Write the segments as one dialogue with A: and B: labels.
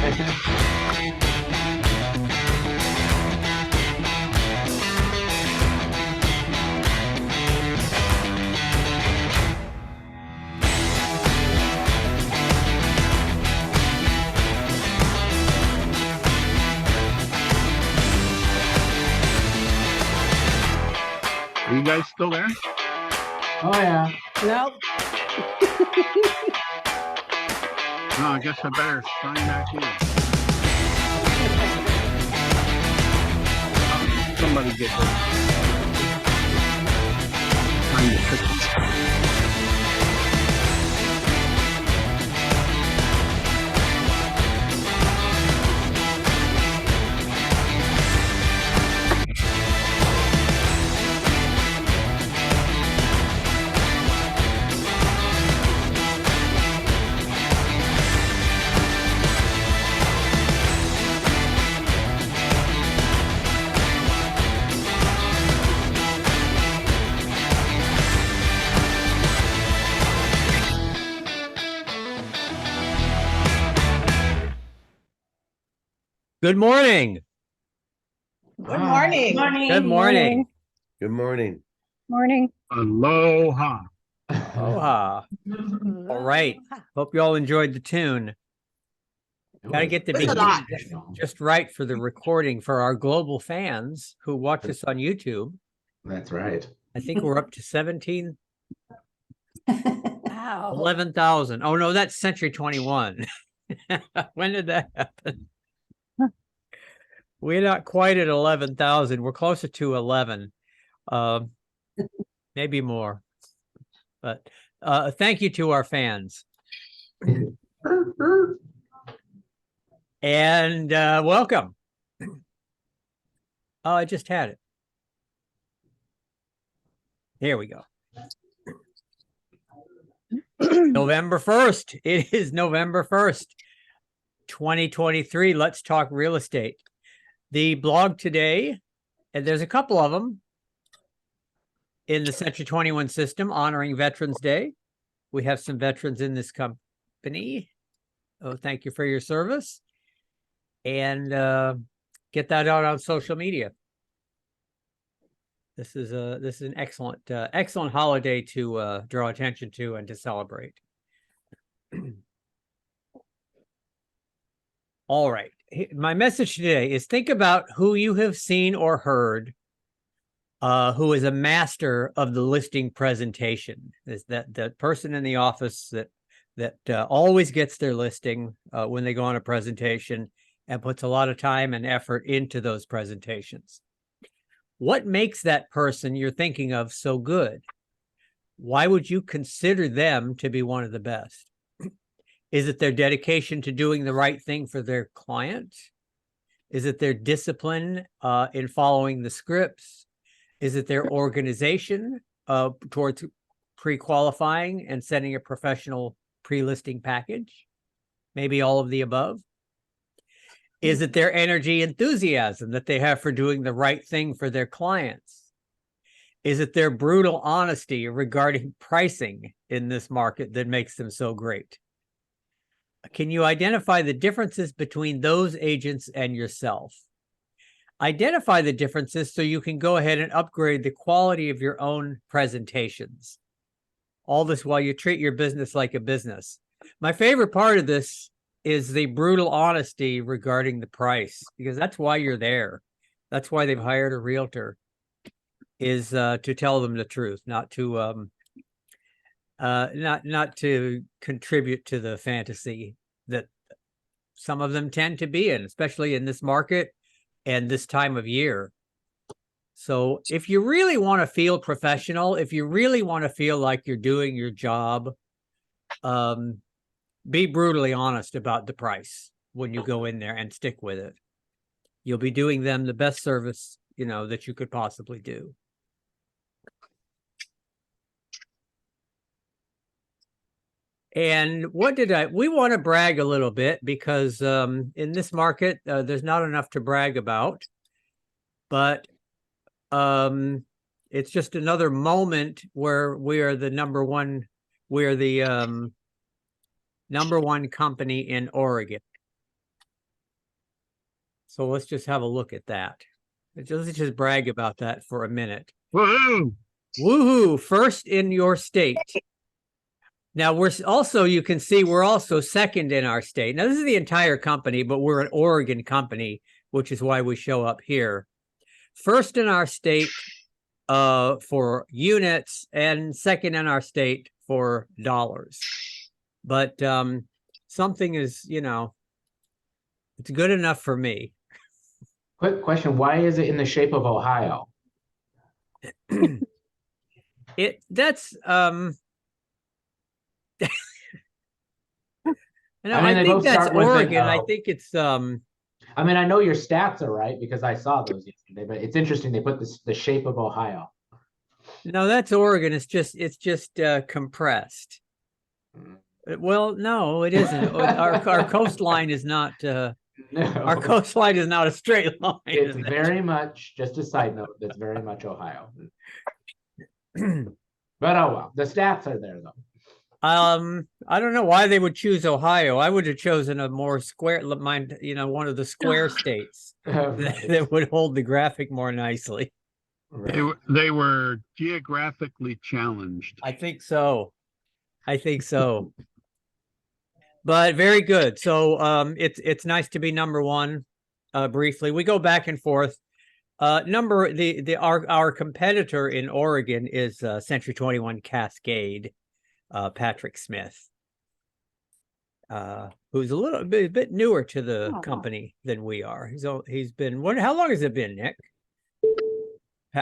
A: Are you guys still there?
B: Oh, yeah.
C: Nope.
A: No, I guess I better sign back in. Somebody get this. Find the cookies.
D: Good morning.
C: Good morning.
D: Good morning.
E: Good morning.
F: Morning.
A: Aloha.
D: Aloha. All right. Hope you all enjoyed the tune. Got to get the beginning just right for the recording for our global fans who watch us on YouTube.
B: That's right.
D: I think we're up to 17,
C: Wow.
D: 11,000. Oh, no, that's Century 21. When did that happen? We're not quite at 11,000. We're closer to 11, maybe more. But thank you to our fans. And welcome. Oh, I just had it. Here we go. November 1st. It is November 1st, 2023. Let's talk real estate. The blog today, and there's a couple of them in the Century 21 system honoring Veterans Day. We have some veterans in this company. Oh, thank you for your service. And get that out on social media. This is an excellent excellent holiday to draw attention to and to celebrate. All right. My message today is think about who you have seen or heard who is a master of the listing presentation. Is that person in the office that always gets their listing when they go on a presentation and puts a lot of time and effort into those presentations. What makes that person you're thinking of so good? Why would you consider them to be one of the best? Is it their dedication to doing the right thing for their client? Is it their discipline in following the scripts? Is it their organization towards pre-qualifying and setting a professional pre-listing package? Maybe all of the above. Is it their energy, enthusiasm that they have for doing the right thing for their clients? Is it their brutal honesty regarding pricing in this market that makes them so great? Can you identify the differences between those agents and yourself? Identify the differences so you can go ahead and upgrade the quality of your own presentations. All this while you treat your business like a business. My favorite part of this is the brutal honesty regarding the price, because that's why you're there. That's why they've hired a realtor, is to tell them the truth, not to not to contribute to the fantasy that some of them tend to be in, especially in this market and this time of year. So if you really want to feel professional, if you really want to feel like you're doing your job, be brutally honest about the price when you go in there and stick with it. You'll be doing them the best service, that you could possibly do. And we want to brag a little bit because in this market, there's not enough to brag about, but it's just another moment where we are the number one company in Oregon. So let's just have a look at that. Let's just brag about that for a minute.
A: Woohoo!
D: Woohoo! First in your state. Now we're also, you can see we're also second in our state. Now this is the entire company, but we're an Oregon company, which is why we show up here. First in our state for units and second in our state for dollars. But something is, you know, it's good enough for me.
B: Quick question, why is it in the shape of Ohio?
D: That's
B: I mean, they
D: think
B: both
D: that's
B: start with an
D: Oregon. I
B: O.
D: think it's
B: I mean, I know your stats are right because I saw those yesterday, but it's interesting they put the shape of Ohio.
D: no, that's Oregon. It's just compressed. Well, no, it isn't. Our coastline is not
B: No.
D: our coastline is not a straight line.
B: It's
D: is it?
B: very much, just a side note, that's very much Ohio. But oh well, the stats are there though.
D: I don't know why they would choose Ohio. I would have chosen a more square, one of the square states that would hold the graphic more nicely.
B: Right.
A: They were geographically challenged.
D: I think so. But very good. So it's nice to be number one. Briefly, we go back and forth. Our competitor in Oregon is Century 21 Cascade, Patrick Smith, who's a bit newer to the company than we are. He's been how long has it been, Nick?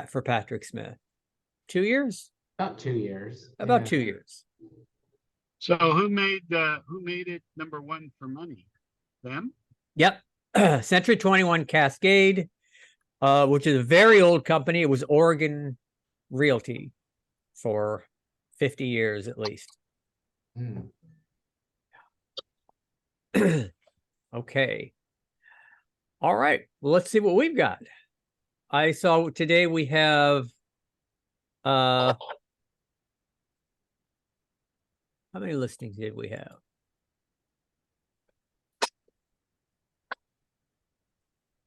D: For Patrick Smith, 2 years?
B: About 2 years.
D: About
B: Yeah.
D: 2 years.
A: So who made it number one for money? Them?
D: Yep. Century 21 Cascade, which is a very old company. It was Oregon Realty for 50 years at least.
B: Hmm.
D: Okay. All right. Well, let's see what we've got. I saw today we have how many listings did we have?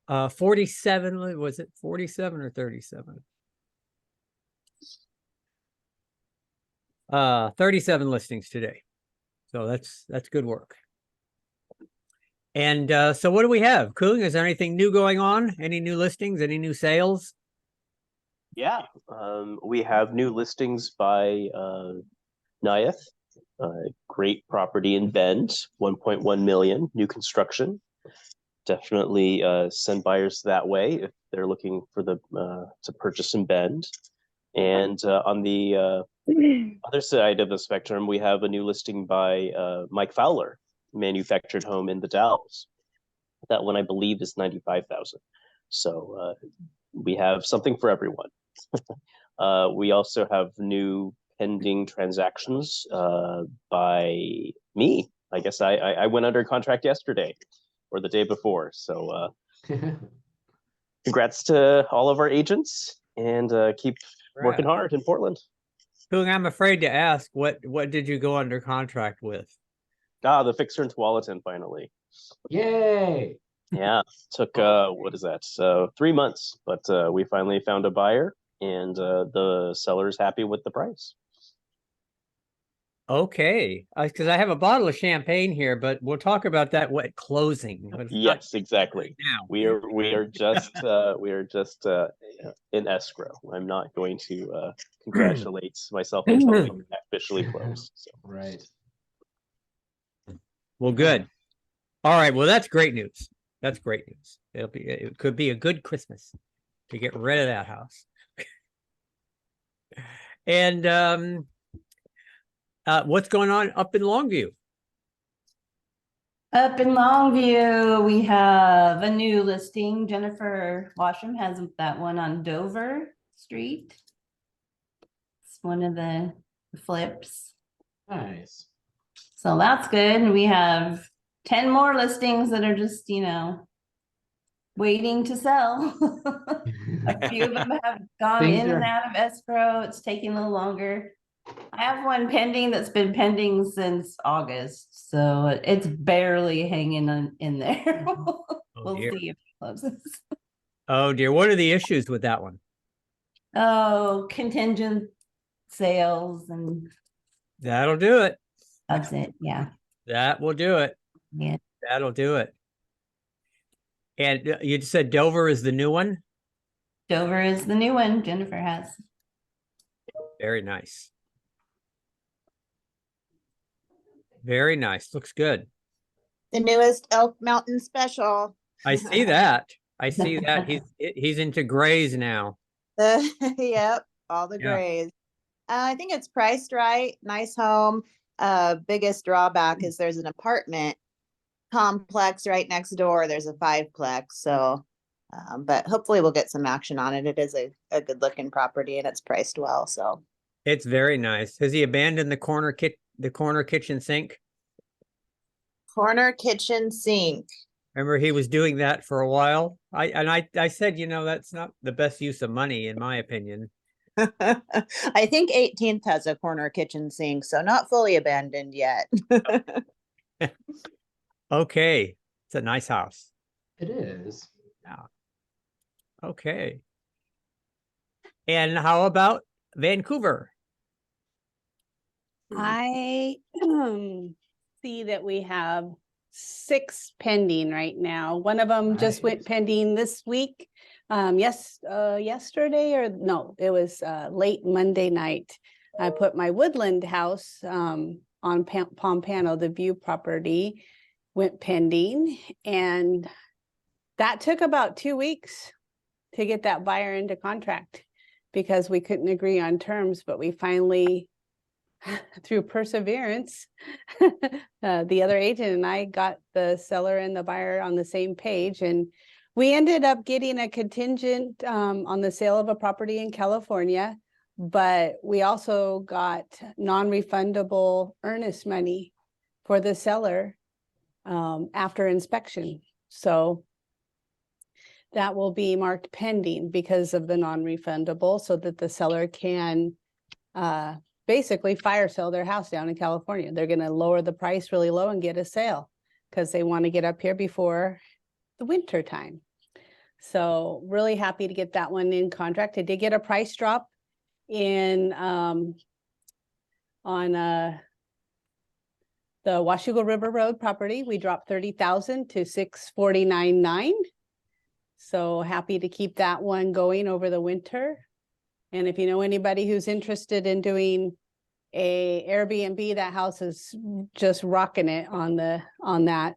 D: Uh, 47, was it 47 or 37? 37 listings today. So that's good work. And so what do we have? Kung, is there anything new going on? Any new listings? Any new sales?
E: Yeah, we have new listings by Nyath, great property in Bend, 1.1 million, new construction. Definitely send buyers that way if they're looking for to purchase in Bend. And on the other side of the spectrum, we have a new listing by Mike Fowler, manufactured home in the Dalles. That one I believe is 95,000. So we have something for everyone. We also have new pending transactions by me. I guess I went under contract yesterday or the day before. So congrats to all of our agents and keep working hard in Portland.
D: Kung, I'm afraid to ask, what did you go under contract with?
E: The fixer in Tualatin finally.
B: Yay!
E: Yeah, took what is that? 3 months, but we finally found a buyer, and the seller's happy with the price.
D: Okay, because I have a bottle of champagne here, but we'll talk about that at closing.
E: Yes, exactly.
D: Now
E: We are just in escrow. I'm not going to congratulate myself until we officially close. So.
B: Right.
D: Well, good. All right. Well, that's great news. That's great news. It could be a good Christmas to get rid of that house. And what's going on up in Longview?
C: Up in Longview, we have a new listing. Jennifer Washam has that one on Dover Street. It's one of the flips.
B: Nice.
C: So that's good. And we have 10 more listings that are just, waiting to sell. A few of them have gone
B: Things
C: in and
B: are-
C: out of escrow. It's taking a little longer. I have one pending that's been pending since August, so it's barely hanging in there. We'll
D: dear.
C: see if it closes.
D: Oh dear, what are the issues with that one?
C: Oh, contingent sales and
D: That'll do it.
C: that's it. Yeah.
D: That will do it.
C: Yeah.
D: That'll do it. And you said Dover is the new one?
C: Dover is the new one Jennifer has.
D: Very nice. Very nice. Looks good.
F: The newest Elk Mountain special.
D: I see that. I see that. He's into grays now.
F: Yep, all the
D: Yeah.
F: grays. I think it's priced right. Nice home. Biggest drawback is there's an apartment complex right next door. There's a 5-plex. So, but hopefully we'll get some action on it. It is a good looking property and it's priced well. So
D: It's very nice. Has he abandoned the corner kitchen sink?
F: corner kitchen sink.
D: Remember he was doing that for a while? I said, that's not the best use of money in my opinion.
F: I think 18th has a corner kitchen sink, so not fully abandoned yet.
D: Okay. It's a nice house.
B: It is.
D: Okay. And how about Vancouver?
G: I see that we have 6 pending right now. One of them just went
B: Nice.
G: pending this week. Yesterday or no, it was late Monday night. I put my Woodland house on Pompano, the View property, went pending, and that took about 2 weeks to get that buyer into contract because we couldn't agree on terms, but we finally, through perseverance, the other agent and I got the seller and the buyer on the same page, and we ended up getting a contingent on the sale of a property in California, but we also got non-refundable earnest money for the seller after inspection. So that will be marked pending because of the non-refundable, so that the seller can basically fire sell their house down in California. They're going to lower the price really low and get a sale because they want to get up here before the winter time. So really happy to get that one in contract. I did get a price drop in on the Washougal River Road property. We dropped 30,000 to 649.9. So happy to keep that one going over the winter. And if you know anybody who's interested in doing a Airbnb, that house is just rocking it on that.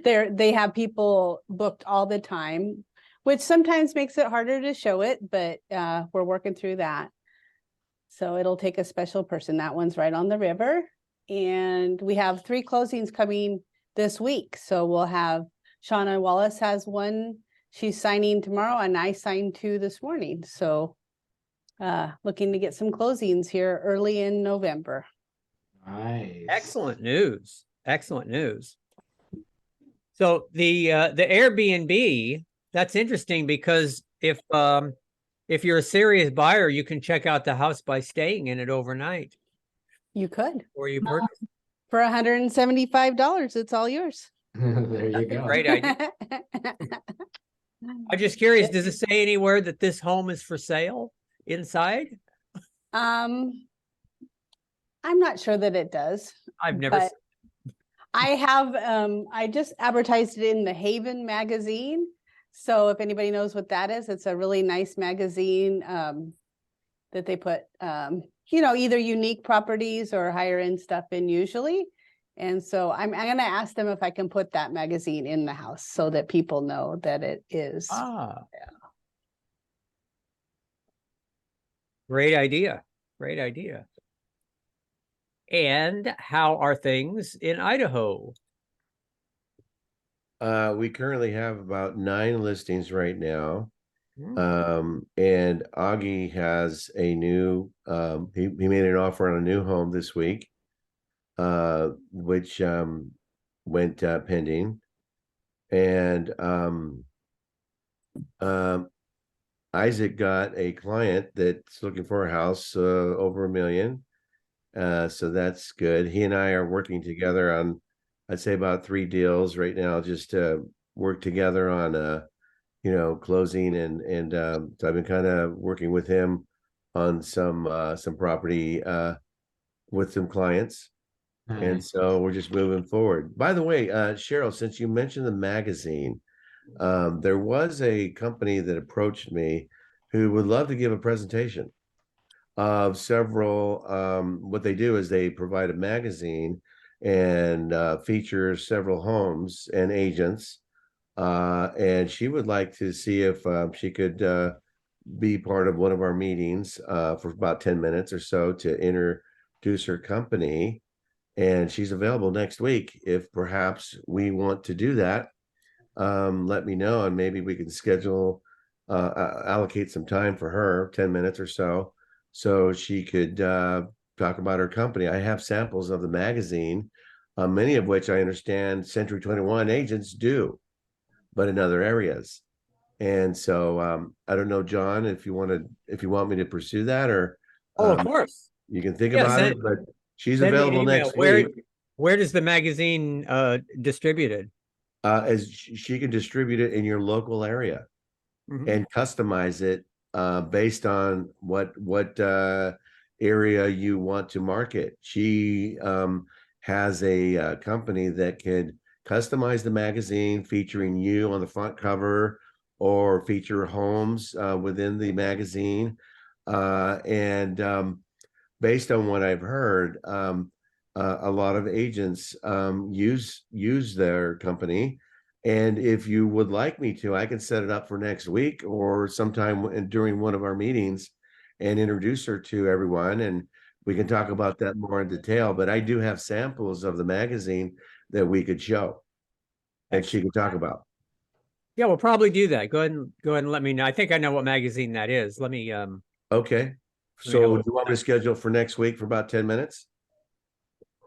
G: They have people booked all the time, which sometimes makes it harder to show it, but we're working through that. So it'll take a special person. That one's right on the river. And we have 3 closings coming this week. So we'll have Shauna Wallace has one. She's signing tomorrow, and I signed 2 this morning. So looking to get some closings here early in November.
B: Nice.
D: Excellent news. Excellent news. So the Airbnb, that's interesting because if you're a serious buyer, you can check out the house by staying in it overnight
G: You could.
D: or you purchase.
G: For $175, it's all yours.
B: There you go.
D: Great idea. I'm just curious, does it say anywhere that this home is for sale inside?
G: I'm not sure that it does.
D: I've never.
G: But I have, I just advertised it in the Haven magazine. So if anybody knows what that is, it's a really nice magazine that they put, either unique properties or higher end stuff in usually. And so I'm going to ask them if I can put that magazine in the house so that people know that it is.
D: Ah. Great idea. Great idea. And how are things in Idaho?
H: We currently have about 9 listings right now.
D: Hmm.
H: And Augie has a new, he made an offer on a new home this week, which went pending. And Isaac got a client that's looking for a house over $1 million. So that's good. He and I are working together on, I'd say, about 3 deals right now, just work together on closing and so I've been kind of working with him on some property with some clients. And
B: Nice.
H: so we're just moving forward. By the way, Cheryl, since you mentioned the magazine, there was a company that approached me who would love to give a presentation of several. What they do is they provide a magazine and features several homes and agents. And she would like to see if she could be part of one of our meetings for about 10 minutes or so to introduce her company. And she's available next week. If perhaps we want to do that, let me know, and maybe we can schedule, allocate some time for her, 10 minutes or so she could talk about her company. I have samples of the magazine, many of which I understand Century 21 agents do, but in other areas. And so I don't know, John, if you want me to pursue that, or
D: Oh, of course.
H: you can think
D: Yeah,
H: about
D: send-
H: it, but she's
D: Send me an
H: available
D: email.
H: next week.
D: Where does the magazine distributed?
H: As she can distribute it in your local area
D: Mhm.
H: and customize it based on what area you want to market. She has a company that could customize the magazine featuring you on the front cover, or feature homes within the magazine. And based on what I've heard, a lot of agents use their company. And if you would like me to, I can set it up for next week or sometime during one of our meetings and introduce her to everyone. And we can talk about that more in detail. But I do have samples of the magazine that we could show and she could talk about.
D: Yeah, we'll probably do that. Go ahead and let me know. I think I know what magazine that is. Let me
H: Okay.
D: Let me
H: So
D: know.
H: do you want me to schedule for next week for about 10 minutes?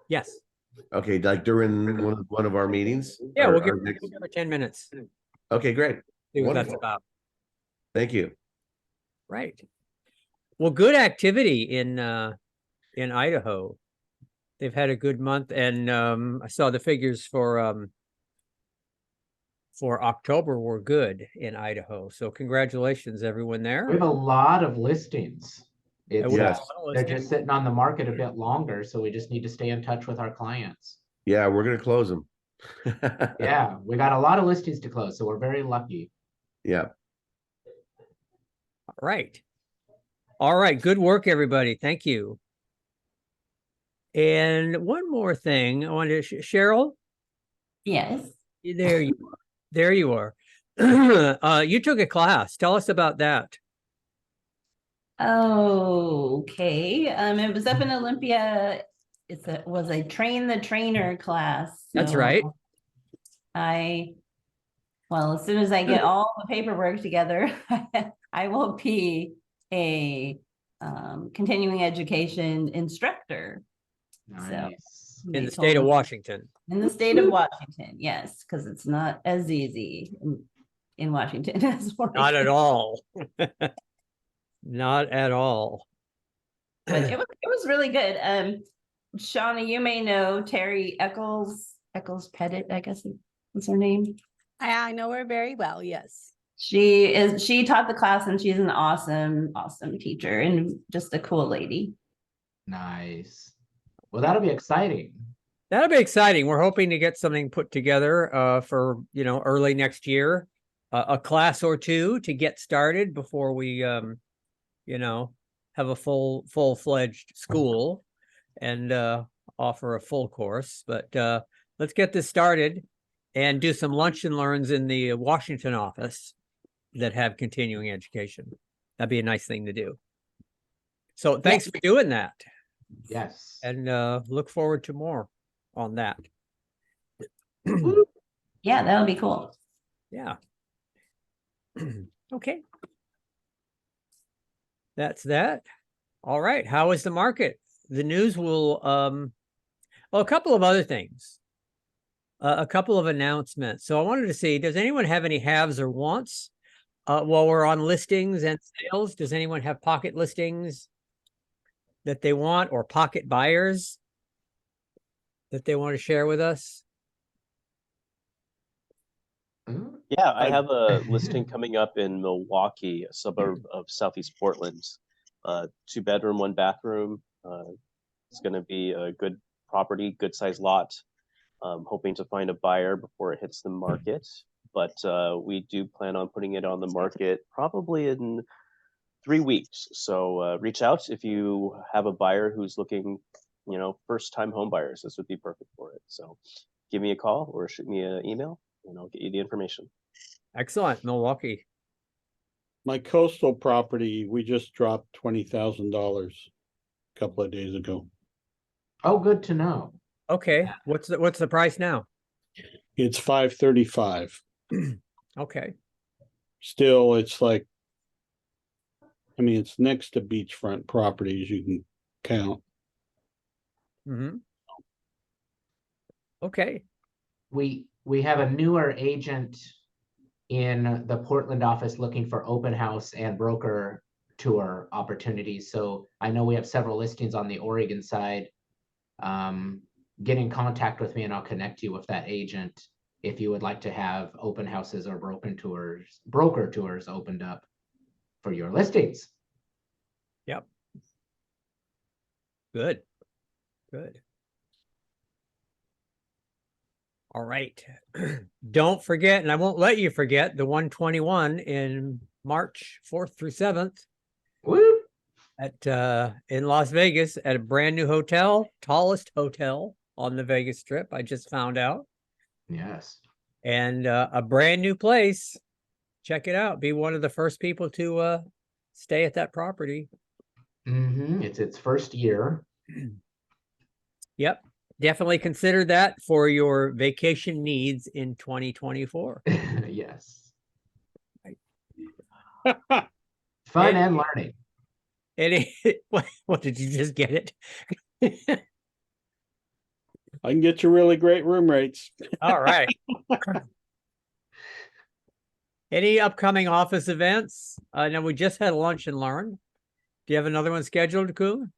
D: yes.
H: Okay, like during one of our meetings?
D: Yeah,
H: Or
D: we'll give
H: our next-
D: her 10 minutes.
H: Okay, great.
D: See what that's
H: Wonderful.
D: about.
H: Thank you.
D: Right. Well, good activity in Idaho. They've had a good month, and I saw the figures for October were good in Idaho. So congratulations, everyone there.
B: We have a lot of listings. It's,
D: we have
H: Yes.
D: a lot of
B: they're
D: listings.
B: just sitting on the market a bit longer, so we just need to stay in touch with our clients.
H: Yeah, we're gonna close them.
B: Yeah, we got a lot of listings to close, so we're very lucky.
H: Yeah.
D: Right. All right. Good work, everybody. Thank you. And one more thing, I wanted to Cheryl,
C: Yes.
D: there you are. There you are. You took a class. Tell us about that.
C: Okay, it was up in Olympia. Was a train the trainer class.
D: That's
C: so
D: right.
C: Well, as soon as I get all the paperwork together, I will be a continuing education instructor
B: Nice.
D: In
C: they
D: the state of
C: told me-
D: Washington.
C: in the state of Washington, yes, because it's not as easy in Washington as
D: Not at
C: Oregon.
D: all. Not at all.
C: But it was really good. Shauna, you may know Terry Eccles Pettit, I guess is her name.
G: I know her very well, yes.
C: She taught the class, and she's an awesome teacher and just a cool lady.
B: Nice. Well, that'll be exciting.
D: That'll be exciting. We're hoping to get something put together for early next year, a class or two to get started before we have a full-fledged school and offer a full course. But let's get this started and do some lunch and learns in the Washington office that have continuing education. That'd be a nice thing to do. So thanks for doing that.
B: Yes.
D: And look forward to more on that.
C: Yeah, that'll be cool.
D: Yeah. Okay. That's that. All right. How is the market? The news will well, a couple of other things. A couple of announcements. So I wanted to see, does anyone have any haves or wants while we're on listings and sales? Does anyone have pocket listings that they want, or pocket buyers that they want to share with us?
B: Ooh.
E: Yeah, I
A: I've-
E: have a listing coming up in Milwaukee, a suburb of Southeast Portland. 2 bedroom, 1 bathroom. It's going to be a good property, good sized lot. Hoping to find a buyer before it hits the market. But we do plan on putting it on the market probably in 3 weeks. So reach out if you have a buyer who's looking, first time home buyers. This would be perfect for it. So give me a call or shoot me an email and I'll get you the information.
D: Excellent, Milwaukee.
A: My coastal property, we just dropped $20,000 a couple of days ago.
B: Oh, good to know.
D: Okay, what's the price now?
A: It's 535.
D: Okay,
A: Still, it's like, I mean, it's next to beachfront properties you can count.
D: mm-hmm. Okay,
B: We have a newer agent in the Portland office looking for open house and broker tour opportunities. So I know we have several listings on the Oregon side. Get in contact with me and I'll connect you with that agent if you would like to have open houses or broker tours opened up for your listings.
D: yep. Good. All right. Don't forget, and I won't let you forget, the 121 in March 4th through 7th
B: Woo!
D: at in Las Vegas at a brand new hotel, tallest hotel on the Vegas Strip. I just found out,
B: Yes.
D: and a brand new place. Check it out. Be one of the first people to stay at that property.
B: It's its first year.
D: Yep. Definitely consider that for your vacation needs in 2024.
B: Yes.
A: I
B: Fun and learning.
D: Any what did you just get it?
A: can get you really great room rates.
D: All right. Any upcoming office events? Now we just had lunch and learn. Do you have another one scheduled, Kuhn?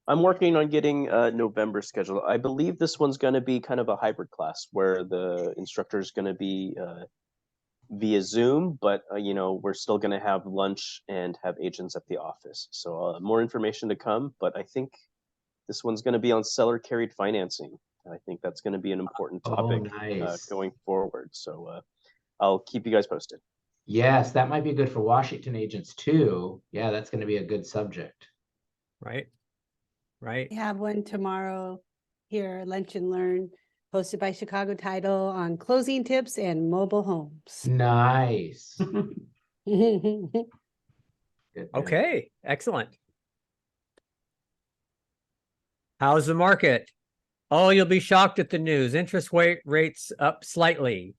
E: I'm working on getting November scheduled. I believe this one's going to be kind of a hybrid class where the instructor is going to be via Zoom, but we're still going to have lunch and have agents at the office. So more information to come, but I think this one's going to be on seller carried financing. I think that's going to be an important topic
B: nice.
E: going forward. So I'll keep you guys posted.
B: Yes, that might be good for Washington agents too. Yeah, that's going to be a good subject.
D: Right.
G: We have one tomorrow here, Lunch and Learn, hosted by Chicago Title on closing tips and mobile homes.
B: Nice. Good.
D: Okay. Excellent. How's the market? Oh, you'll be shocked at the news. Interest rates up slightly.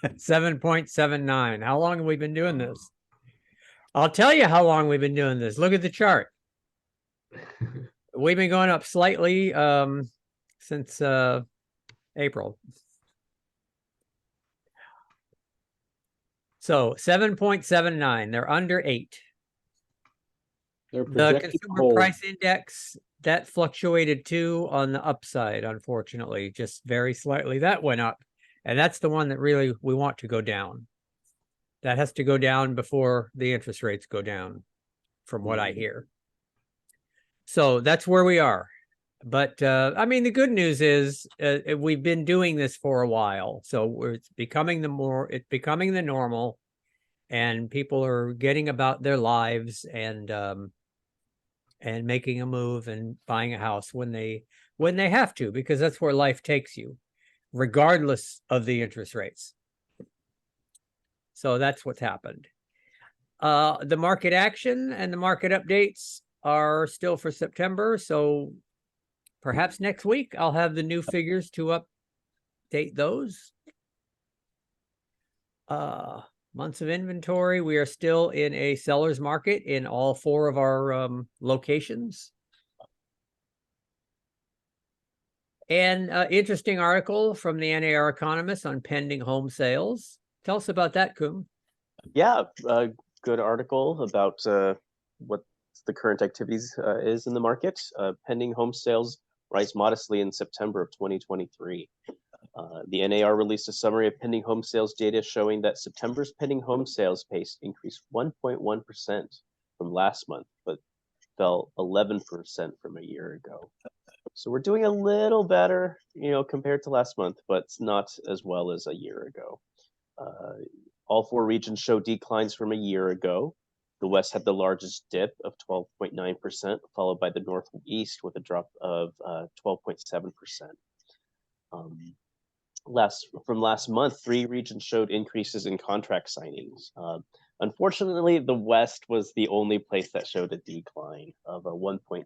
D: 7.79. How long have we been doing this? I'll tell you how long we've been doing this. Look at the chart. We've been going up slightly since April. So 7.79. They're under 8.
A: They're
D: The
A: projected to
D: consumer
A: hold.
D: price index, that fluctuated too on the upside, unfortunately, just very slightly. That went up. And that's the one that really we want to go down. That has to go down before the interest rates go down, from what I hear. So that's where we are. But I mean, the good news is we've been doing this for a while. So it's becoming the normal, and people are getting about their lives and making a move and buying a house when they have to, because that's where life takes you, regardless of the interest rates. So that's what's happened. The market action and the market updates are still for September. So perhaps next week I'll have the new figures to update those. Months of inventory. We are still in a seller's market in all 4 of our locations. And interesting article from the NAR Economist on pending home sales. Tell us about that, Kuhn.
E: Yeah, good article about what the current activities is in the market. Pending home sales rise modestly in September of 2023. The NAR released a summary of pending home sales data showing that September's pending home sales pace increased 1.1% from last month, but fell 11% from a year ago. So we're doing a little better, compared to last month, but it's not as well as a year ago. All 4 regions show declines from a year ago. The West had the largest dip of 12.9%, followed by the Northeast with a drop of 12.7%. From last month, 3 regions showed increases in contract signings. Unfortunately, the West was the only place that showed a decline of a 1.8%.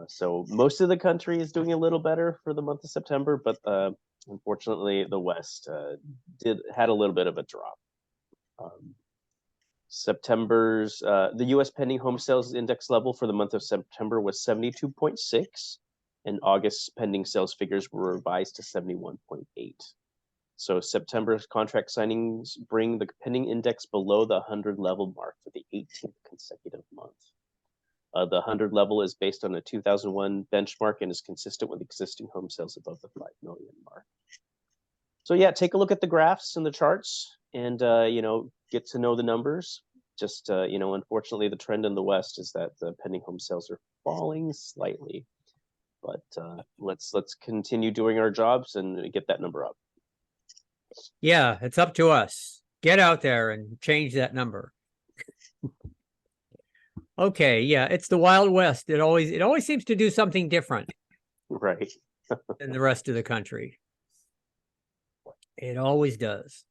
E: So most of the country is doing a little better for the month of September, but unfortunately, the West had a little bit of a drop. The U.S. pending home sales index level for the month of September was 72.6, and August pending sales figures were revised to 71.8. So September's contract signings bring the pending index below the 100 level mark for the 18th consecutive month. The 100 level is based on a 2001 benchmark and is consistent with existing home sales above the 5 million mark. So yeah, take a look at the graphs and the charts and, get to know the numbers. Just, unfortunately, the trend in the West is that the pending home sales are falling slightly. But let's continue doing our jobs and get that number up.
D: Yeah, it's up to us. Get out there and change that number. Okay, yeah, it's the Wild West. It always seems to do something different
E: Right.
D: than the rest of the country. It always does.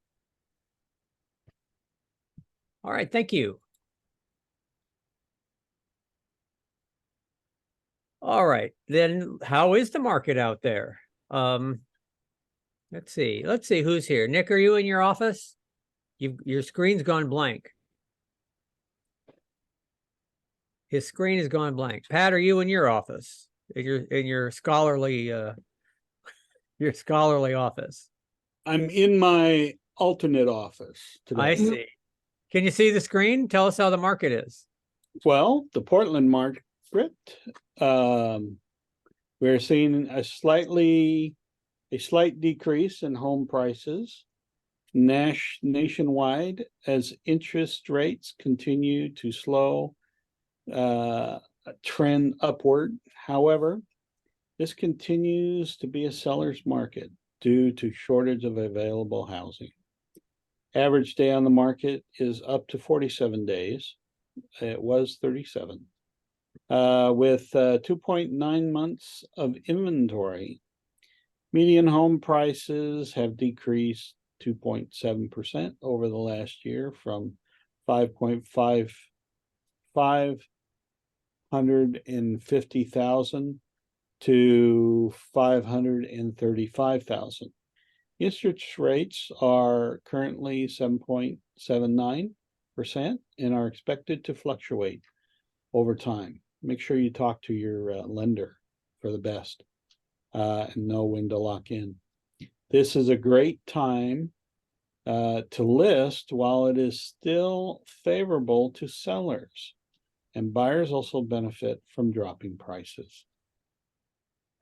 D: All right, thank you. All right, then how is the market out there? Let's see who's here. Nick, are you in your office? Your screen's gone blank. His screen has gone blank. Pat, are you in your office? In your scholarly office?
A: I'm in my alternate office today.
D: I see. Can you see the screen? Tell us how the market is.
A: Well, the Portland market, we're seeing a slight decrease in home prices nationwide as interest rates continue to slow trend upward. However, this continues to be a seller's market due to shortage of available housing. Average day on the market is up to 47 days. It was 37. With 2.9 months of inventory. Median home prices have decreased 2.7% over the last year from 550,000 to 535,000. Interest rates are currently 7.79% and are expected to fluctuate over time. Make sure you talk to your lender for the best and know when to lock in. This is a great time to list while it is still favorable to sellers, and buyers also benefit from dropping prices.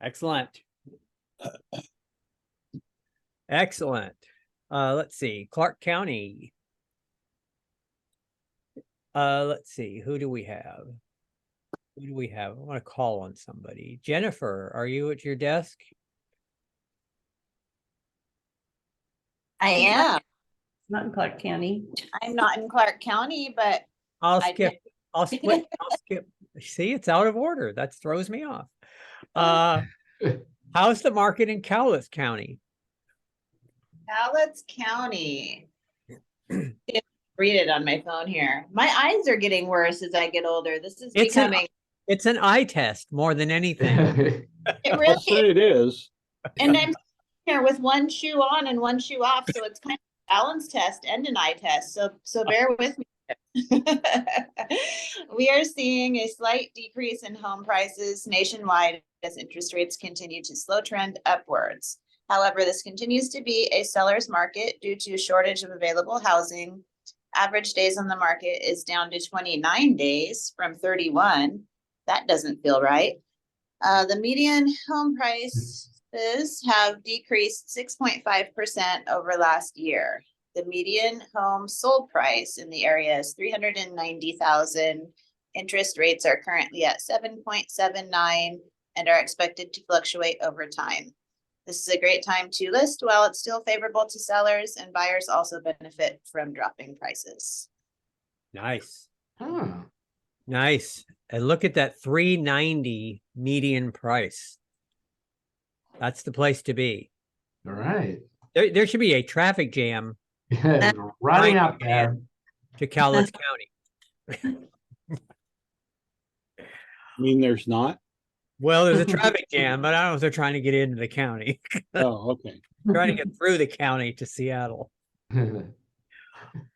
D: Excellent. Excellent. Let's see. Clark County. Let's see. Who do we have? I want to call on somebody. Jennifer, are you at your desk?
F: I am.
C: Not in Clark County.
F: I'm not in Clark County, but
D: I'll
F: I
D: skip. I'll skip. See, it's out of order. That throws me off. How's the market in Cowlitz County?
F: Cowlitz County. Read it on my phone here. My eyes are getting worse as I get older. This is becoming.
D: It's an eye test more than anything.
F: It
A: I'll
F: really
A: say it is.
F: And I'm here with one shoe on and one shoe off, so it's kind of a balance test and an eye test. So bear with me. We are seeing a slight decrease in home prices nationwide as interest rates continue to slow trend upwards. However, this continues to be a seller's market due to shortage of available housing. Average days on the market is down to 29 days from 31. That doesn't feel right. The median home price have decreased 6.5% over last year. The median home sold price in the area is 390,000. Interest rates are currently at 7.79 and are expected to fluctuate over time. This is a great time to list while it's still favorable to sellers, and buyers also benefit from dropping prices.
D: Nice.
B: Hmm.
D: Nice. And look at that 390 median price. That's the place to be.
B: All right.
D: There should be a traffic jam
B: Running
D: I
B: up there.
D: to Cowlitz County.
A: I mean, there's not?
D: Well, there's a traffic jam, but I don't know if they're trying to get into the county.
A: Oh, okay.
D: Trying to get through the county to Seattle.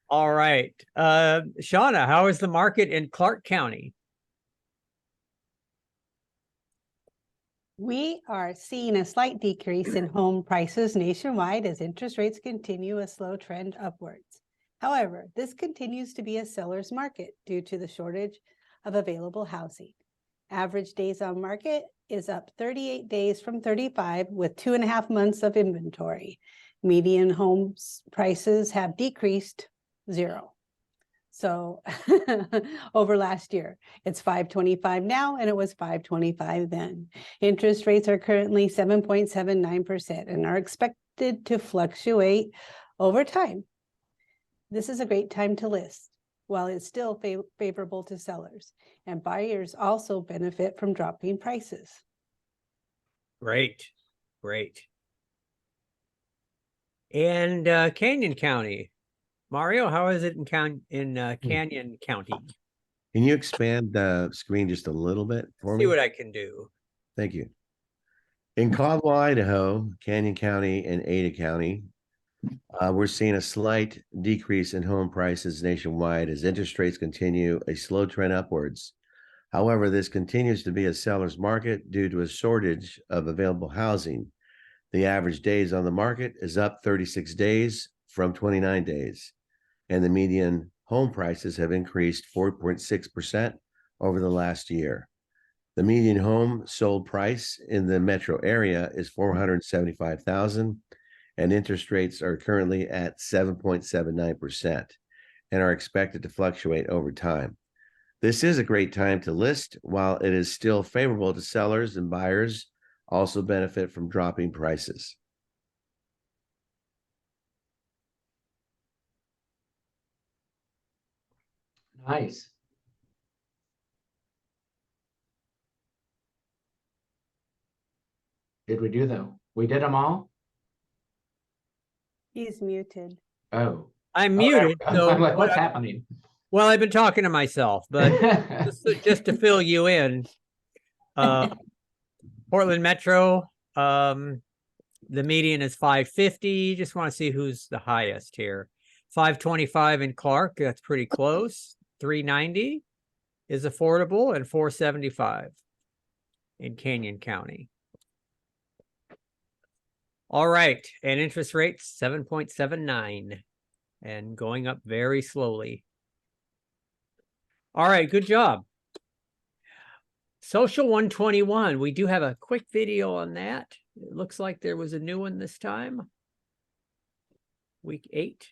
D: All right. Shauna, how is the market in Clark County?
G: We are seeing a slight decrease in home prices nationwide as interest rates continue a slow trend upwards. However, this continues to be a seller's market due to the shortage of available housing. Average days on market is up 38 days from 35 with 2.5 months of inventory. Median homes prices have decreased 0. So over last year, it's 525 now and it was 525 then. Interest rates are currently 7.79% and are expected to fluctuate over time. This is a great time to list while it's still favorable to sellers, and buyers also benefit from dropping prices.
D: Great. Great. And Canyon County. Mario, how is it in Canyon County?
H: Can you expand the screen just a little bit for me?
D: See what I can do.
H: Thank you. In Caldwell, Idaho, Canyon County, and Ada County, we're seeing a slight decrease in home prices nationwide as interest rates continue a slow trend upwards. However, this continues to be a seller's market due to a shortage of available housing. The average days on the market is up 36 days from 29 days, and the median home prices have increased 4.6% over the last year. The median home sold price in the metro area is $475,000, and interest rates are currently at 7.79% and are expected to fluctuate over time. This is a great time to list while it is still favorable to sellers, and buyers also benefit from dropping prices.
B: Nice. Did we do them? We did them all?
G: He's muted.
B: Oh.
D: I'm
B: Oh, there we
D: muted.
B: go.
D: So
B: I'm like, what's happening?
D: well, I've been talking to myself, but just to fill you in, Portland Metro, the median is 550. Just want to see who's the highest here. 525 in Clark, that's pretty close. 390 is affordable, and 475 in Canyon County. All right, and interest rates 7.79 and going up very slowly. All right, good job. Social 121, we do have a quick video on that. It looks like there was a new one this time. Week 8.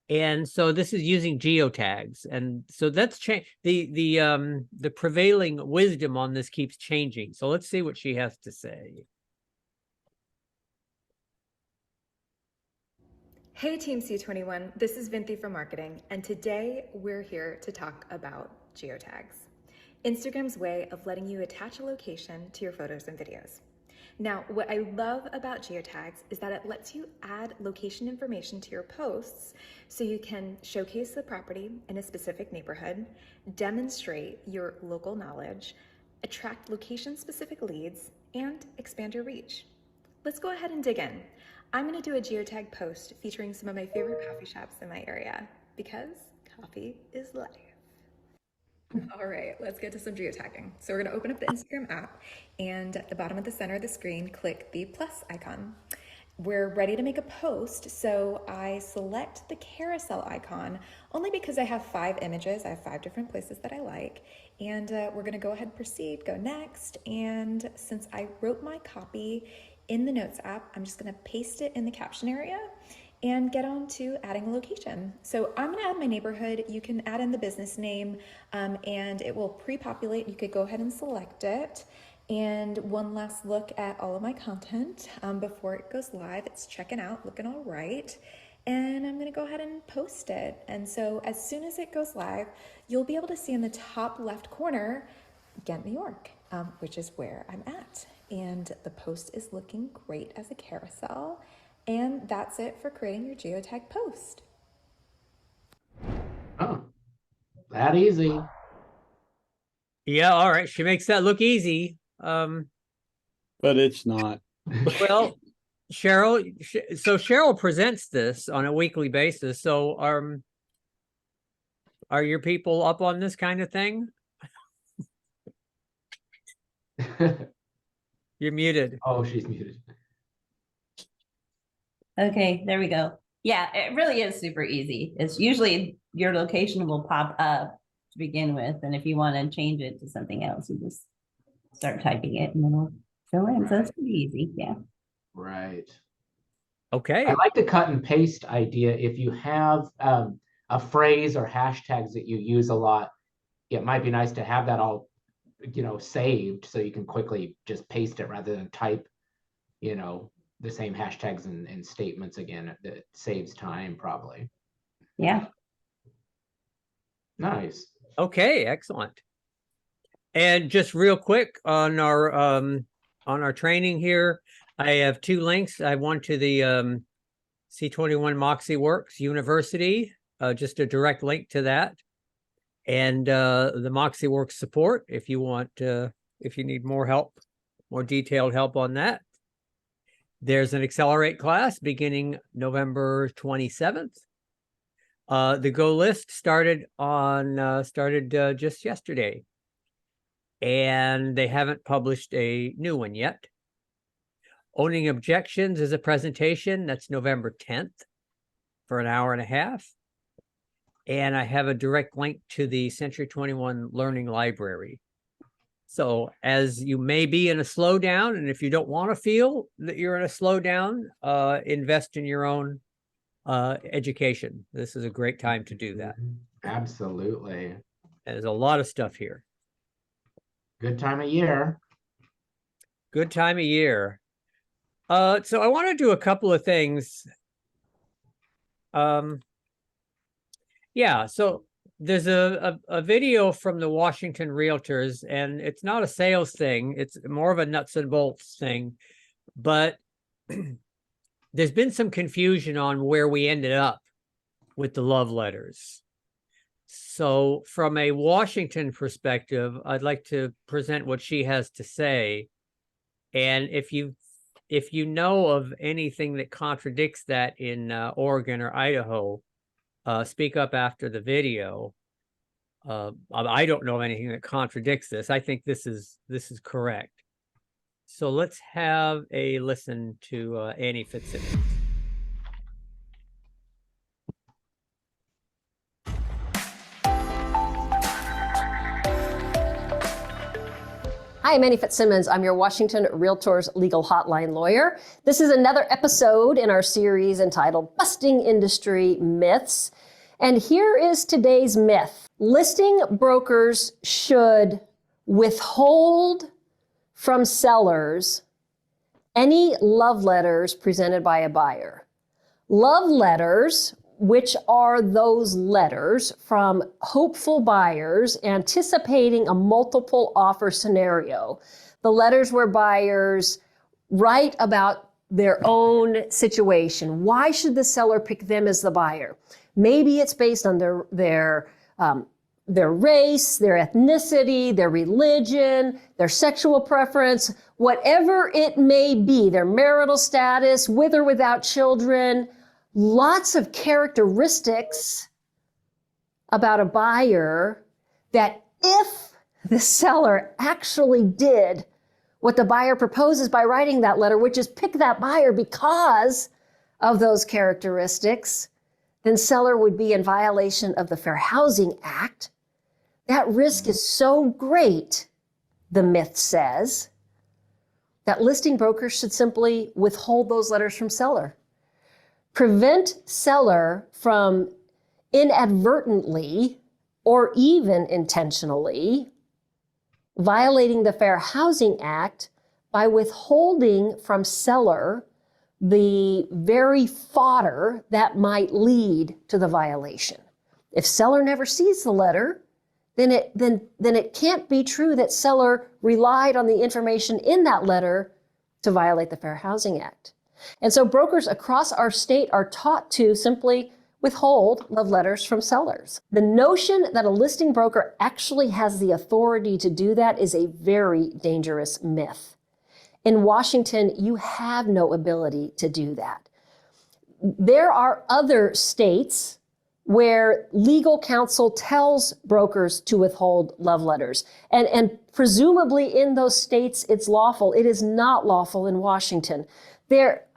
D: And so this is using geotags. And so that's changed. The prevailing wisdom on this keeps changing. So let's see what she has to say.
I: Hey Team C21, this is Vinthi from marketing, and today we're here to talk about geotags, Instagram's way of letting you attach a location to your photos and videos. Now, what I love about geotags is that it lets you add location information to your posts so you can showcase the property in a specific neighborhood, demonstrate your local knowledge, attract location-specific leads, and expand your reach. Let's go ahead and dig in. I'm going to do a geotag post featuring some of my favorite coffee shops in my area because coffee is life. All right, let's get to some geotagging. So we're going to open up the Instagram app, and at the bottom of the center of the screen, click the plus icon. We're ready to make a post, so I select the carousel icon only because I have 5 images. I have 5 different places that I like, and we're going to go ahead and proceed, go next. And since I wrote my copy in the Notes app. I'm just gonna paste it in the caption area and get on to adding a location. So I'm gonna add my neighborhood. You can add in the business name and it will pre-populate. You could go ahead and select it. And one last look at all of my content before it goes live. It's checking out, looking all right. And I'm gonna go ahead and post it. And so as soon as it goes live, you'll be able to see in the top left corner, Ghent, New York, which is where I'm at. And the post is looking great as a carousel. And that's it for creating your geotag post.
B: Oh, that easy.
D: Yeah, all right. She makes that look easy.
A: But it's not.
D: Well, Cheryl, so Cheryl presents this on a weekly basis. So are your people up on this kind of thing? You're muted.
B: Oh, she's muted.
C: Okay, there we go. Yeah, it really is super easy. It's usually your location will pop up to begin with. And if you want to change it to something else, you just start typing it and then it'll fill in. So it's pretty easy. Yeah.
B: Right.
D: Okay.
B: I like the cut and paste idea. If you have a phrase or hashtags that you use a lot, it might be nice to have that all, saved so you can quickly just paste it rather than type, the same hashtags and statements again. That saves time probably.
C: Yeah.
B: Nice.
D: Okay, excellent. And just real quick on our training here, I have 2 links. I have one to the C21 Moxie Works University, just a direct link to that, and the Moxie Works support if you want, if you need more help, more detailed help on that. There's an Accelerate class beginning November 27th. The Go list started just yesterday, and they haven't published a new one yet. Owning Objections is a presentation that's November 10th for an hour and a half. And I have a direct link to the Century 21 Learning Library. So as you may be in a slowdown, and if you don't want to feel that you're in a slowdown, invest in your own education. This is a great time to do that.
B: Absolutely.
D: There's a lot of stuff here.
B: Good time of year.
D: Good time of year. So I want to do a couple of things. Yeah, so there's a video from the Washington Realtors, and it's not a sales thing. It's more of a nuts and bolts thing. But there's been some confusion on where we ended up with the love letters. So from a Washington perspective, I'd like to present what she has to say. And if you know of anything that contradicts that in Oregon or Idaho, speak up after the video. I don't know anything that contradicts this. I think this is correct. So let's have a listen to Annie Fitzsimmons.
J: Hi, I'm Annie Fitzsimmons. I'm your Washington Realtors Legal Hotline lawyer. This is another episode in our series entitled Busting Industry Myths. And here is today's myth. Listing brokers should withhold from sellers any love letters presented by a buyer. Love letters, which are those letters from hopeful buyers anticipating a multiple offer scenario. The letters where buyers write about their own situation. Why should the seller pick them as the buyer? Maybe it's based on their race, their ethnicity, their religion, their sexual preference, whatever it may be, their marital status, with or without children. Lots of characteristics about a buyer that if the seller actually did what the buyer proposes by writing that letter, which is pick that buyer because of those characteristics, then seller would be in violation of the Fair Housing Act. That risk is so great, the myth says, that listing brokers should simply withhold those letters from seller. Prevent seller from inadvertently or even intentionally violating the Fair Housing Act by withholding from seller the very fodder that might lead to the violation. If seller never sees the letter, then it can't be true that seller relied on the information in that letter to violate the Fair Housing Act. And so brokers across our state are taught to simply withhold love letters from sellers. The notion that a listing broker actually has the authority to do that is a very dangerous myth. In Washington, you have no ability to do that. There are other states where legal counsel tells brokers to withhold love letters. And presumably in those states, it's lawful. It is not lawful in Washington.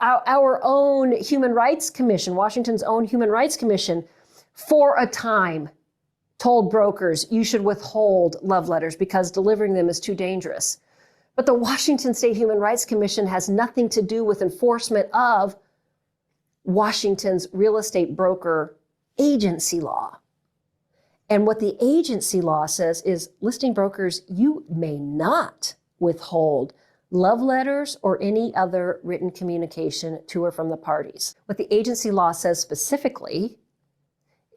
J: Our own Human Rights Commission, Washington's own Human Rights Commission, for a time told brokers you should withhold love letters because delivering them is too dangerous. But the Washington State Human Rights Commission has nothing to do with enforcement of Washington's real estate broker agency law. And what the agency law says is listing brokers, you may not withhold love letters or any other written communication to or from the parties. What the agency law says specifically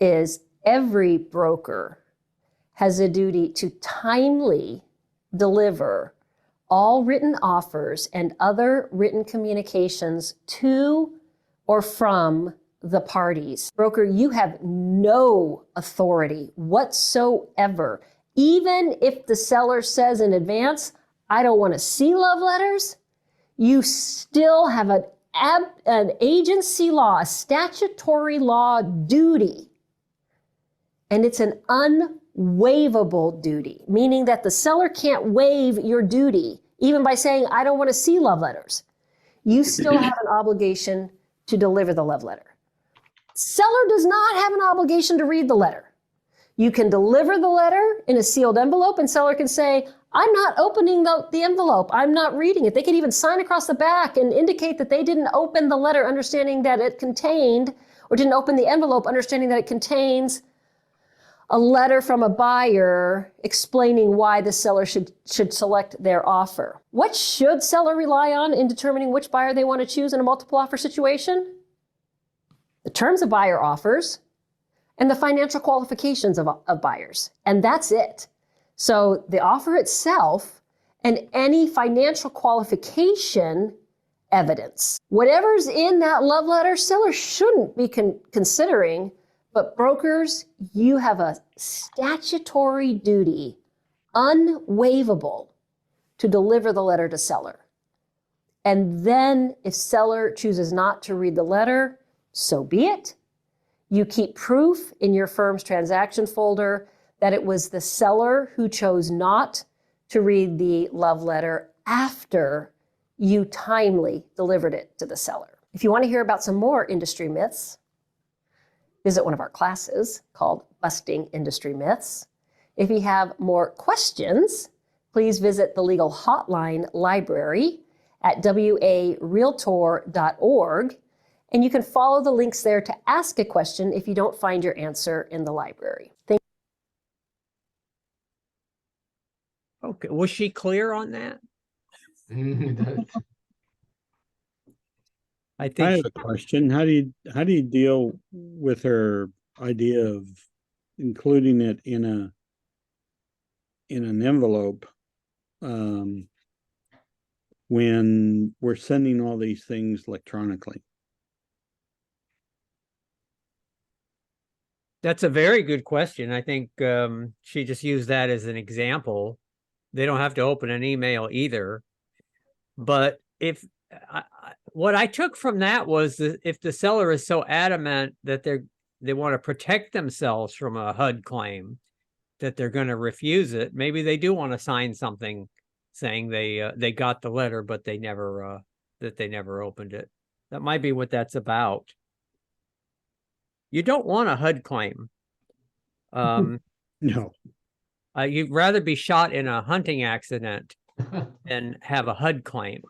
J: is every broker has a duty to timely deliver all written offers and other written communications to or from the parties. Broker, you have no authority whatsoever. Even if the seller says in advance, I don't want to see love letters, you still have an agency law, a statutory law duty. And it's an unwaivable duty, meaning that the seller can't waive your duty, even by saying, I don't want to see love letters. You still have an obligation to deliver the love letter. Seller does not have an obligation to read the letter. You can deliver the letter in a sealed envelope and seller can say, I'm not opening the envelope. I'm not reading it. They could even sign across the back and indicate that they didn't open the letter understanding that it contained, or didn't open the envelope understanding that it contains a letter from a buyer explaining why the seller should select their offer. What should seller rely on in determining which buyer they want to choose in a multiple offer situation? The terms of buyer offers and the financial qualifications of buyers. And that's it. So the offer itself and any financial qualification evidence. Whatever's in that love letter, seller shouldn't be considering, but brokers, you have a statutory duty, unwaivable, to deliver the letter to seller. And then if seller chooses not to read the letter, so be it. You keep proof in your firm's transaction folder that it was the seller who chose not to read the love letter after you timely delivered it to the seller. If you want to hear about some more industry myths, visit one of our classes called Busting Industry Myths. If you have more questions, please visit the Legal Hotline Library at warealtor.org. And you can follow the links there to ask a question if you don't find your answer in the library. Thank you.
D: Okay, was she clear on that? I
A: I
D: think
A: have a question. How do you deal with her idea of including it in an envelope when we're sending all these things electronically?
D: that's a very good question. I think she just used that as an example. They don't have to open an email either. But if what I took from that was that if the seller is so adamant that they want to protect themselves from a HUD claim, that they're going to refuse it, maybe they do want to sign something saying they got the letter, but they never opened it. That might be what that's about. You don't want a HUD claim.
A: No.
D: You'd rather be shot in a hunting accident than have a HUD claim.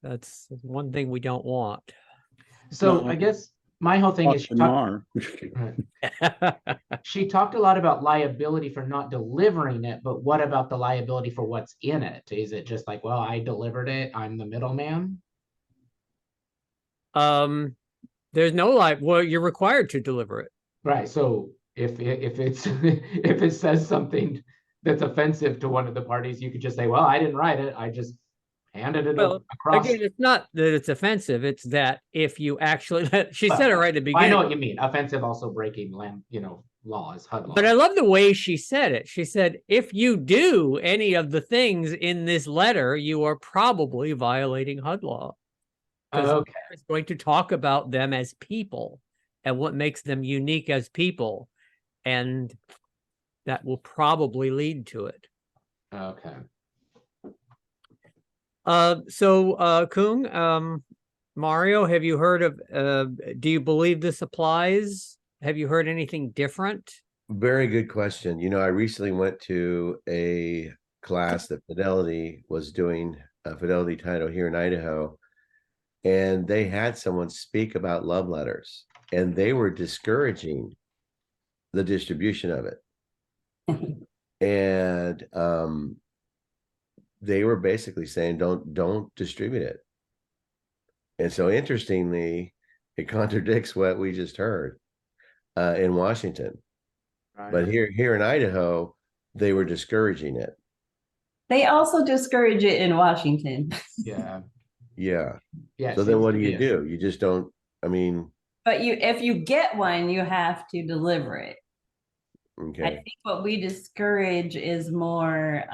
D: That's one thing we don't want.
B: So
A: No.
B: I guess my whole thing
A: Talk
B: is
A: to Mar.
B: she talked a lot about liability for not delivering it, but what about the liability for what's in it? Is it just like, well, I delivered it, I'm the middleman?
D: There's no well, you're required to deliver it.
B: Right, so if it's if it says something that's offensive to one of the parties, you could just say, well, I didn't write it, I just handed it
D: Well,
B: across.
D: again, it's not that it's offensive, it's that if you actually, she said it right at the
B: I know
D: beginning.
B: what you mean, offensive also breaking land, laws, HUD laws.
D: But I love the way she said it. She said, if you do any of the things in this letter, you are probably violating HUD law. Because
B: Okay,
D: it's going to talk about them as people and what makes them unique as people. And that will probably lead to it.
B: okay.
D: Kung, Mario, have you heard of, do you believe this applies? Have you heard anything different?
H: Very good question. I recently went to a class that Fidelity was doing, Fidelity Title here in Idaho, and they had someone speak about love letters, and they were discouraging the distribution of it. And they were basically saying, don't distribute it. And so interestingly, it contradicts what we just heard in Washington.
B: Right.
H: But here in Idaho, they were discouraging it.
C: They also discourage it in Washington.
B: Yeah.
H: Yeah.
B: Yeah.
H: So then what do? You just don't,
C: But if you get one, you have to deliver it. I
H: okay.
C: think what we discourage is more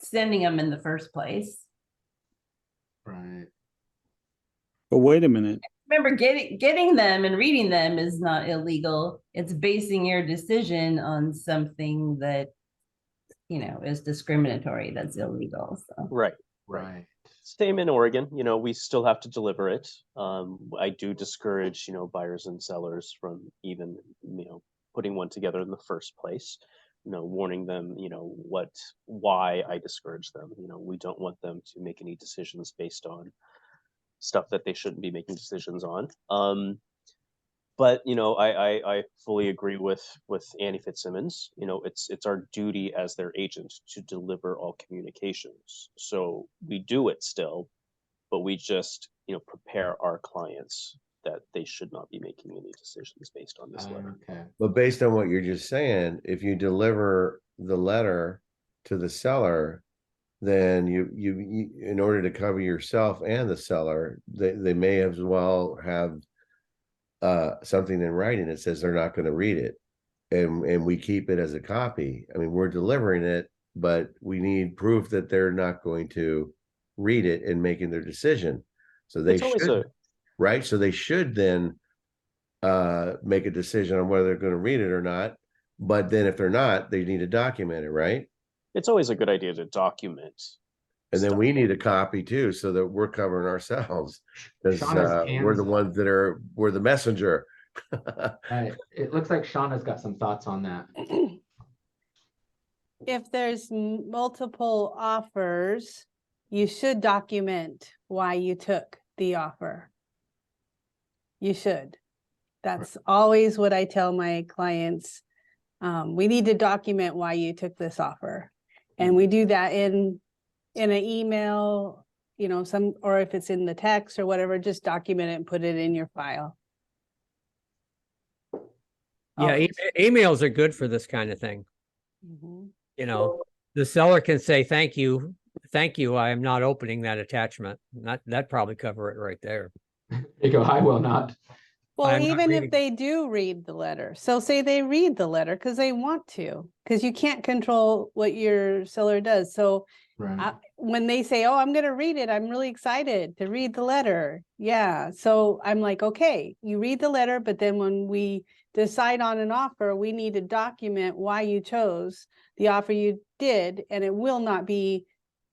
C: sending them in the first place.
B: Right.
A: But wait a minute.
C: Remember, getting them and reading them is not illegal. It's basing your decision on something that, is discriminatory. That's illegal. So.
E: Right.
B: Right.
E: Same in Oregon, we still have to deliver it. I do discourage, buyers and sellers from even, putting one together in the first place, warning them, why I discourage them. We don't want them to make any decisions based on stuff that they shouldn't be making decisions on. But I fully agree with Annie Fitzsimmons. It's our duty as their agent to deliver all communications. So we do it still, but we just prepare our clients that they should not be making any decisions based on this letter.
B: Okay.
H: But based on what you're just saying, if you deliver the letter to the seller, then you in order to cover yourself and the seller, they may as well have something in writing that says they're not going to read it, and we keep it as a copy. We're delivering it, but we need proof that they're not going to read it and making their decision. So they should, right? So they should then make a decision on whether they're going to read it or not. But then if they're not, they need to document it, right?
E: It's always a good idea to document.
H: And then we need a copy too, so that we're covering ourselves, because we're the ones that we're the messenger.
B: Right. It looks like Shauna's got some thoughts on that.
G: If there's multiple offers, you should document why you took the offer. You should. That's always what I tell my clients. We need to document why you took this offer. And we do that in an email, or if it's in the text or whatever, just document it and put it in your file.
D: Yeah, emails are good for this kind of thing.
G: Mhm.
D: The seller can say, thank you, I am not opening that attachment. That probably cover it right there.
B: You go, I will not.
G: Well,
D: I'm not
G: even if
D: reading.
G: they do read the letter, so say they read the letter because they want to, because you can't control what your seller does. So
B: Right.
G: when they say, oh, I'm going to read it, I'm really excited to read the letter. Yeah. So I'm like, okay, you read the letter, but then when we decide on an offer, we need to document why you chose the offer you did. And it will not be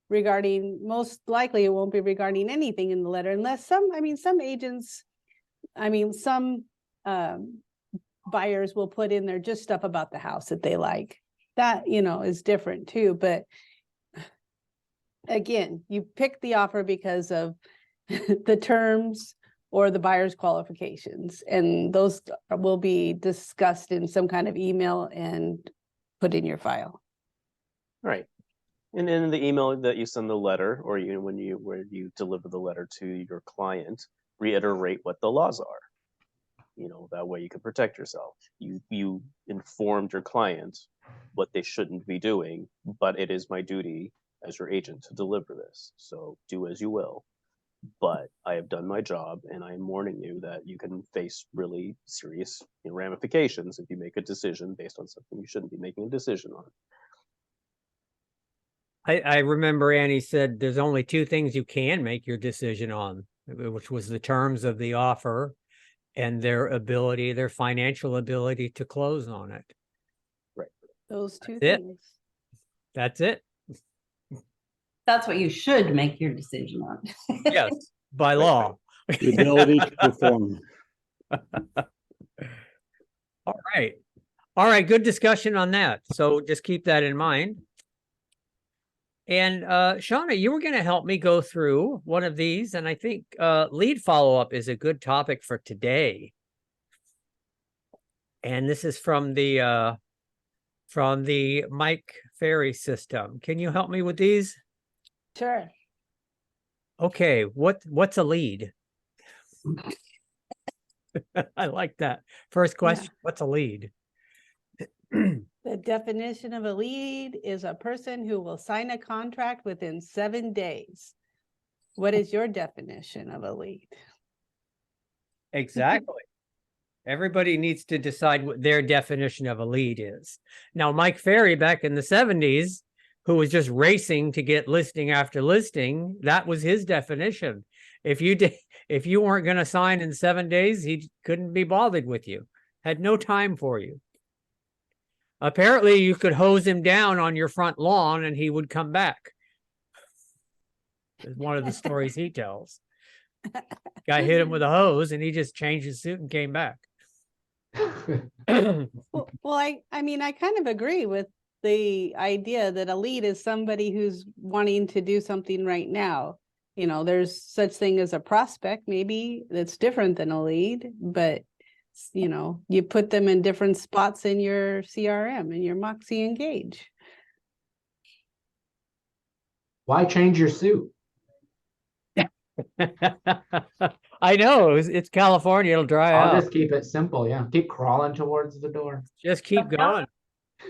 G: regarding, most likely it won't be regarding anything in the letter, unless some agents, some buyers will put in there just stuff about the house that they like. That, is different too, but again, you pick the offer because of the terms or the buyer's qualifications, and those will be discussed in some kind of email and put in your file.
E: Right. And in the email that you send the letter, or when you deliver the letter to your client, reiterate what the laws are. That way you can protect yourself. You informed your client what they shouldn't be doing, but it is my duty as your agent to deliver this. So do as you will. But I have done my job, and I am warning you that you can face really serious ramifications if you make a decision based on something you shouldn't be making a decision on.
D: I remember Annie said there's only two things you can make your decision on, which was the terms of the offer and their financial ability to close on it.
E: Right.
G: Those two
D: That's it.
G: things.
D: That's it.
C: That's what you should make your decision on.
D: Yes, by law.
A: The ability to perform.
D: All right. All right. Good discussion on that. So just keep that in mind. And Shauna, you were going to help me go through one of these, and I think lead follow-up is a good topic for today. And this is from the Mike Ferry system. Can you help me with these?
G: Sure.
D: Okay, what's a lead? I like that. First question, what's a lead?
G: The definition of a lead is a person who will sign a contract within 7 days. What is your definition of a lead?
D: Exactly. Everybody needs to decide what their definition of a lead is. Now, Mike Ferry back in the 70s, who was just racing to get listing after listing, that was his definition. If you weren't going to sign in 7 days, he couldn't be bothered with you. Had no time for you. Apparently, you could hose him down on your front lawn and he would come back. It's one of the stories he tells. Guy hit him with a hose and he just changed his suit and came back.
G: Well, I mean, I kind of agree with the idea that a lead is somebody who's wanting to do something right now. There's such thing as a prospect, maybe that's different than a lead, but you put them in different spots in your CRM, in your Moxie Engage.
B: Why change your suit?
D: I know it's California. It'll dry
B: I'll
D: out.
B: just keep it simple. Yeah. Keep crawling towards the door.
D: Just keep going.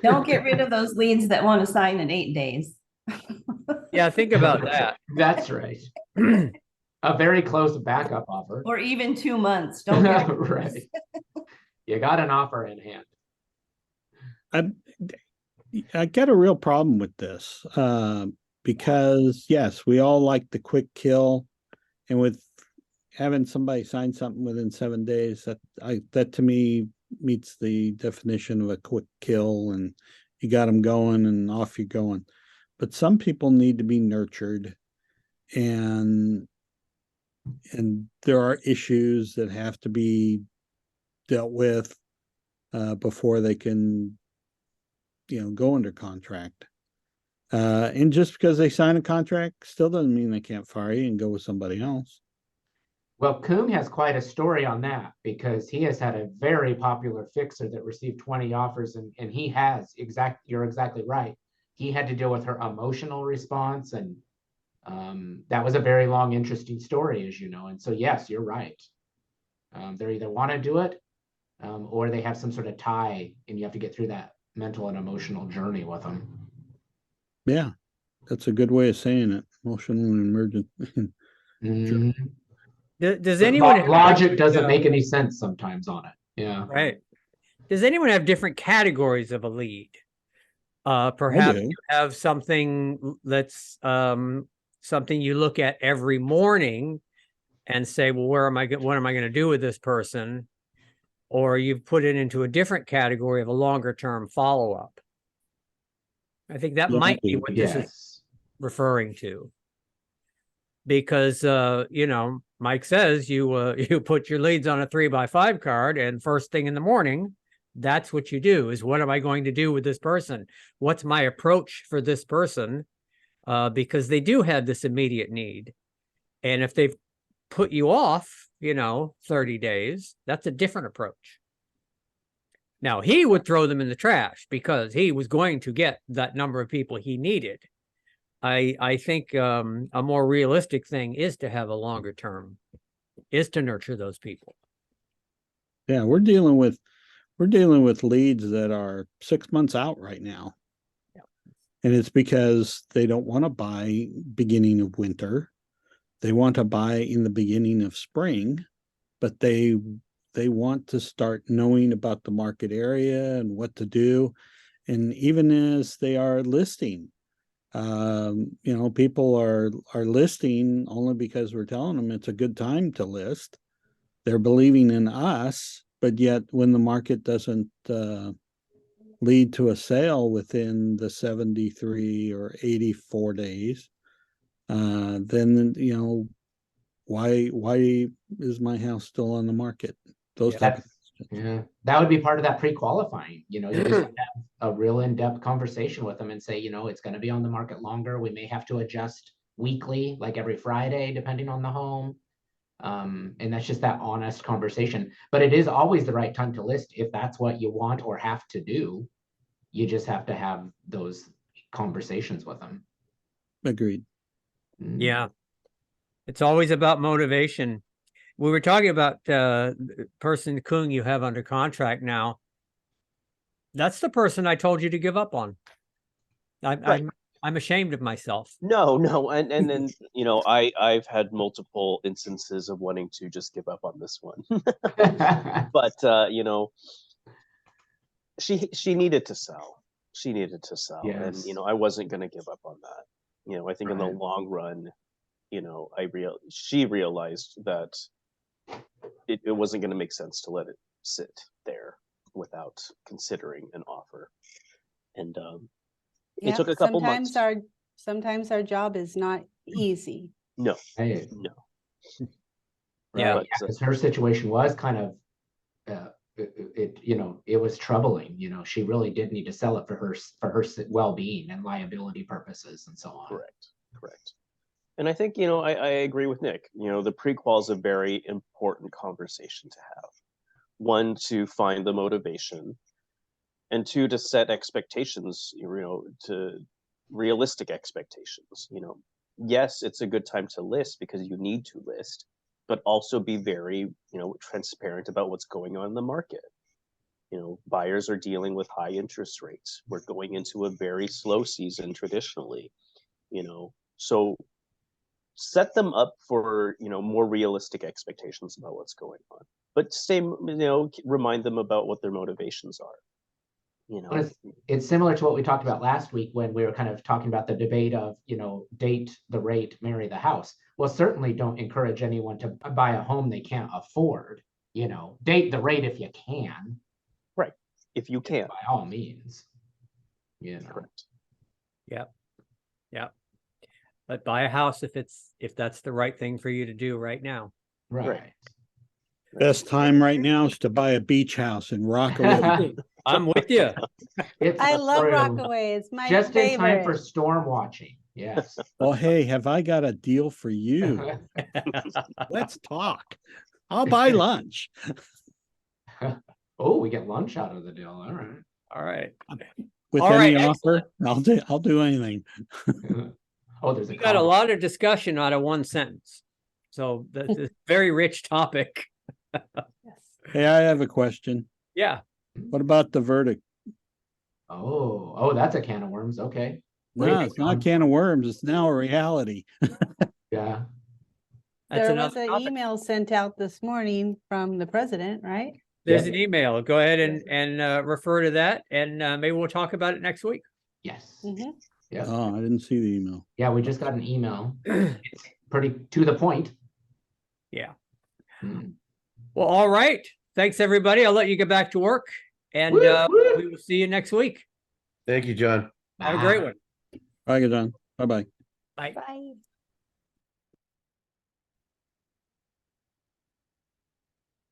C: Don't get rid of those leads that want to sign in 8 days.
D: Yeah, think about that.
B: That's right. A very close backup offer.
C: Or even 2 months. Don't get rid of
B: Right.
C: those.
B: You got an offer in hand.
A: I get a real problem with this because yes, we all like the quick kill, and with having somebody sign something within 7 days, that to me meets the definition of a quick kill, and you got them going and off you're going. But some people need to be nurtured, and there are issues that have to be dealt with before they can go under contract. And just because they sign a contract still doesn't mean they can't fire you and go with somebody else.
B: Well, Coombe has quite a story on that because he has had a very popular fixer that received 20 offers, and he has you're exactly right. He had to deal with her emotional response, and that was a very long, interesting story, as you know. And so, yes, you're right. They either want to do it or they have some sort of tie, and you have to get through that mental and emotional journey with them.
A: Yeah, that's a good way of saying it. Emotional and emergent.
B: Mhm.
D: Does
B: But
D: anyone
B: logic doesn't make any sense sometimes on it? Yeah.
D: Right. Does anyone have different categories of a lead? Perhaps
A: do.
D: you have something that's something you look at every morning and say, well, what am I going to do with this person? Or you've put it into a different category of a longer term follow-up. I think that
A: Yeah,
D: might be what this is
B: Yes.
D: referring to. Because Mike says you put your leads on a 3x5 card, and first thing in the morning, that's what you do is, what am I going to do with this person? What's my approach for this person? because they do have this immediate need. And if they've put you off, 30 days, that's a different approach. Now, he would throw them in the trash because he was going to get that number of people he needed. I think a more realistic thing is to have a longer term, is to nurture those people.
A: Yeah, we're dealing with leads that are 6 months out right now.
D: Yeah.
A: And it's because they don't want to buy beginning of winter. They want to buy in the beginning of spring, but they want to start knowing about the market area and what to do. And even as they are listing, people are listing only because we're telling them it's a good time to list. They're believing in us, but yet when the market doesn't lead to a sale within the 73 or 84 days, then why is my house still on the market? Those
D: Yeah.
A: type of questions.
B: Yeah, that would be part of that pre-qualifying, you just have to have a real in-depth conversation with them and say, it's gonna be on the market longer. We may have to adjust weekly, like every Friday, depending on the home. And that's just that honest conversation. But it is always the right time to list if that's what you want or have to do. You just have to have those conversations with them.
A: Agreed.
D: Yeah. It's always about motivation. We were talking about person Kung you have under contract now. That's the person I told you to give up on. I'm ashamed of myself.
E: No, and then I've had multiple instances of wanting to just give up on this one. But she needed to sell. She needed to sell.
B: Yes.
E: And I wasn't gonna give up on that. I think in the
B: Right.
E: long run, she realized that it wasn't gonna make sense to let it sit there without considering an offer. And it took a couple months.
G: Sometimes our job is not easy.
E: No,
B: Hey,
E: no.
D: Yeah.
E: But,
B: because her situation was kind of, it was troubling, she really did need to sell it for her well-being and liability purposes and so on.
E: Correct. And I think, I agree with Nick. The prequel is a very important conversation to have. One, to find the motivation, and two, to set expectations, to realistic expectations. Yes, it's a good time to list because you need to list, but also be very, transparent about what's going on in the market. Buyers are dealing with high interest rates. We're going into a very slow season traditionally, so set them up for, more realistic expectations about what's going on, but remind them about what their motivations are.
B: It's similar to what we talked about last week when we were kind of talking about the debate of, date the rate, marry the house. Well, certainly don't encourage anyone to buy a home they can't afford. Date the rate if you can.
E: Right. If you can.
B: By all means.
E: Correct.
D: Yep. But buy a house if that's the right thing for you to do right now.
B: Right.
A: Best time right now is to buy a beach house in Rockaway.
D: I'm with you.
G: I love
B: true.
G: Rockaway. It's my
B: Just in time for
G: favorite.
B: storm watching. Yes.
A: Oh, hey, have I got a deal for you? Let's talk. I'll buy lunch.
B: Oh, we get lunch out of the deal. All right.
D: All right.
A: With
D: All
A: any
D: right,
A: offer, I'll do anything.
B: Oh, there's
D: We got a lot of discussion out of one sentence. So that's a very rich topic.
A: Hey, I have a question.
D: Yeah.
A: What about the verdict?
B: Oh, that's a can of worms. Okay. What do you
A: No,
B: think,
A: it's not a
B: John?
A: can of worms. It's now a reality.
B: Yeah.
D: That's
G: There was
D: another
G: an
D: topic.
G: email sent out this morning from the president, right?
D: There's
B: Yes.
D: an email. Go ahead and refer to that, and maybe we'll talk about it next week.
B: Yes.
G: Mhm.
B: Yeah.
A: Oh, I didn't see the email.
B: Yeah, we just got an email. It's pretty to the point.
D: Yeah.
B: Hmm.
D: Well, all right. Thanks, everybody. I'll let you get back to work, and
B: Woo, woo.
D: we will see you next week.
H: Thank you, John.
D: Have a great one.
A: Bye, John. Bye-bye.
D: Bye.
G: Bye.